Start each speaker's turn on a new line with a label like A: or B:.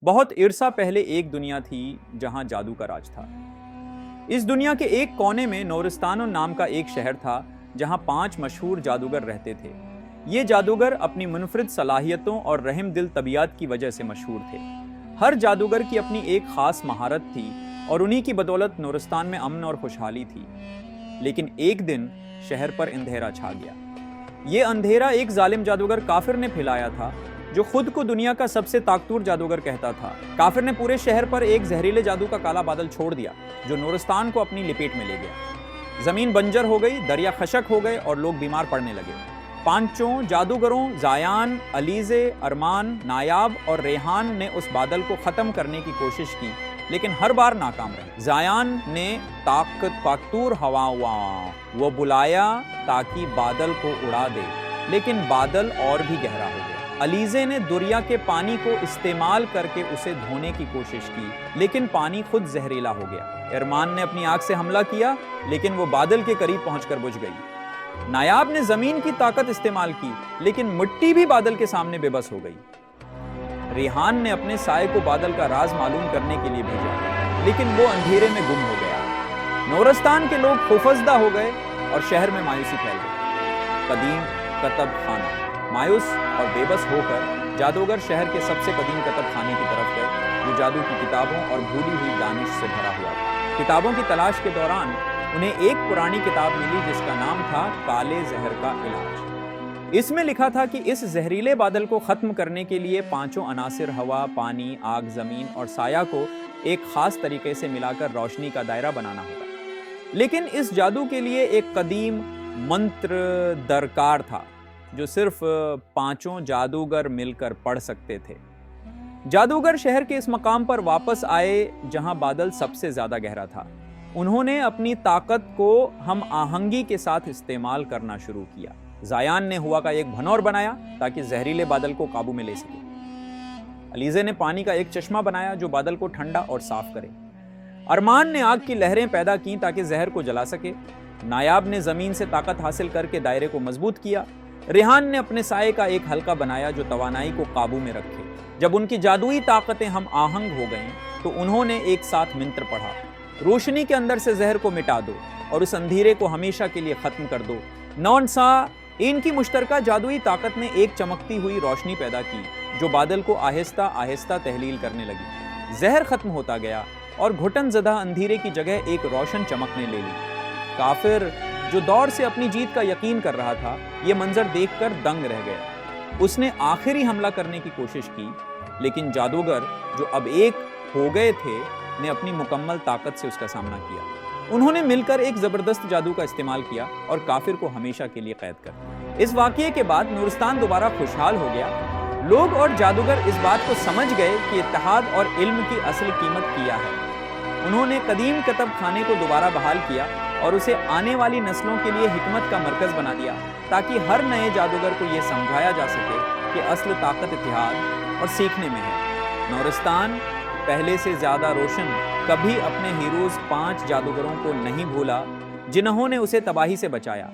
A: بہت عرصہ پہلے ایک دنیا تھی جہاں جادو کا راج تھا۔ اس دنیا کے ایک کونے میں نورستان نام کا ایک شہر تھا جہاں 5 مشہور جادوگر رہتے تھے۔ یہ جادوگر اپنی منفرد صلاحیتوں اور رحم دل طبیعت کی وجہ سے مشہور تھے۔ ہر جادوگر کی اپنی ایک خاص مہارت تھی اور انہی کی بدولت نورستان میں امن اور خوشحالی تھی۔ لیکن ایک دن شہر پر اندھیرا چھا گیا۔ یہ اندھیرا ایک ظالم جادوگر کافر نے پھیلایا تھا جو خود کو دنیا کا سب سے طاقتور جادوگر کہتا تھا۔ کافر نے پورے شہر پر ایک زہریلے جادو کا کالا بادل چھوڑ دیا جو نورستان کو اپنی لپیٹ میں لے گیا۔ زمین بنجر ہو گئی، دریا خشک ہو گئے اور لوگ بیمار پڑنے لگے۔ 5 جادوگروں زایان، علیزے، ارمان، نایاب اور ریحان نے اس بادل کو ختم کرنے کی کوشش کی لیکن ہر بار ناکام رہے۔ زایان نے طاقتور ہوا وہ بلایا تاکہ بادل کو اڑا دے لیکن بادل اور بھی گہرا ہو گیا۔ علیزے نے دریا کے پانی کو استعمال کر کے اسے دھونے کی کوشش کی لیکن پانی خود زہریلا ہو گیا۔ ارمان نے اپنی آنکھ سے حملہ کیا لیکن وہ بادل کے قریب پہنچ کر بجھ گئی۔ نایاب نے زمین کی طاقت استعمال کی لیکن مٹی بھی بادل کے سامنے بے بس ہو گئی۔ ریحان نے اپنے سائے کو بادل کا راز معلوم کرنے کے لیے بھیجا لیکن وہ اندھیرے میں گم ہو گیا۔ نورستان کے لوگ خوفزدہ ہو گئے اور شہر میں مایوسی پھیل گئی۔ قدیم کتب خانہ۔ مایوس اور بے بس ہو کر جادوگر شہر کے سب سے قدیم کتب خانے کی طرف گئے جو جادو کی کتابوں اور بھولی ہوئی دانش سے بھرا ہوا تھا۔ کتابوں کی تلاش کے دوران انہیں ایک پرانی کتاب ملی جس کا نام تھا کالے زہر کا علاج۔ اس میں لکھا تھا کہ اس زہریلے بادل کو ختم کرنے کے لیے 5 عناصر ہوا، پانی، آگ، زمین اور سایہ کو ایک خاص طریقے سے ملا کر روشنی کا دائرہ بنانا ہوگا۔ لیکن اس جادو کے لیے ایک قدیم منتر درکار تھا جو صرف 5 جادوگر مل کر پڑھ سکتے تھے۔ جادوگر شہر کے اس مقام پر واپس آئے جہاں بادل سب سے زیادہ گہرا تھا۔ انہوں نے اپنی طاقت کو ہم آہنگی کے ساتھ استعمال کرنا شروع کیا۔ زایان نے ہوا کا ایک بھنور بنایا تاکہ زہریلے بادل کو قابو میں لے سکے۔ علیزے نے پانی کا ایک چشمہ بنایا جو بادل کو ٹھنڈا اور صاف کرے۔ ارمان نے آگ کی لہریں پیدا کی تاکہ زہر کو جلا سکے۔ نایاب نے زمین سے طاقت حاصل کر کے دائرے کو مضبوط کیا۔ ریحان نے اپنے سائے کا ایک حلقہ بنایا جو توانائی کو قابو میں رکھے۔ جب ان کی جادوئی طاقتیں ہم آہنگ ہو گئیں تو انہوں نے ایک ساتھ منتر پڑھا، روشنی کے اندر سے زہر کو مٹا دو اور اس اندھیرے کو ہمیشہ کے لیے ختم کر دو۔ نونسا ان کی مشترکہ جادوئی طاقت نے ایک چمکتی ہوئی روشنی پیدا کی جو بادل کو آہستہ آہستہ تحلیل کرنے لگی۔ زہر ختم ہوتا گیا اور گھٹن زدہ اندھیرے کی جگہ ایک روشن چمکنے لے لی۔ کافر جو دور سے اپنی جیت کا یقین کر رہا تھا یہ منظر دیکھ کر دنگ رہ گیا۔ اس نے آخری حملہ کرنے کی کوشش کی لیکن جادوگر جو اب ایک ہو گئے تھے نے اپنی مکمل طاقت سے اس کا سامنا کیا۔ انہوں نے مل کر ایک زبردست جادو کا استعمال کیا اور کافر کو ہمیشہ کے لیے قید کر دیا۔ اس واقعے کے بعد نورستان دوبارہ خوشحال ہو گیا۔ لوگ اور جادوگر اس بات کو سمجھ گئے کہ اتحاد اور علم کی اصل قیمت کیا ہے۔ انہوں نے قدیم کتب خانے کو دوبارہ بحال کیا اور اسے آنے والی نسلوں کے لیے حکمت کا مرکز بنا دیا تاکہ ہر نئے جادوگر کو یہ سمجھایا جا سکے کہ اصل طاقت اتحاد اور سیکھنے میں ہے۔ نورستان پہلے سے زیادہ روشن کبھی اپنے ہیروز 5 جادوگروں کو نہیں بھولا جنہوں نے اسے تباہی سے بچایا۔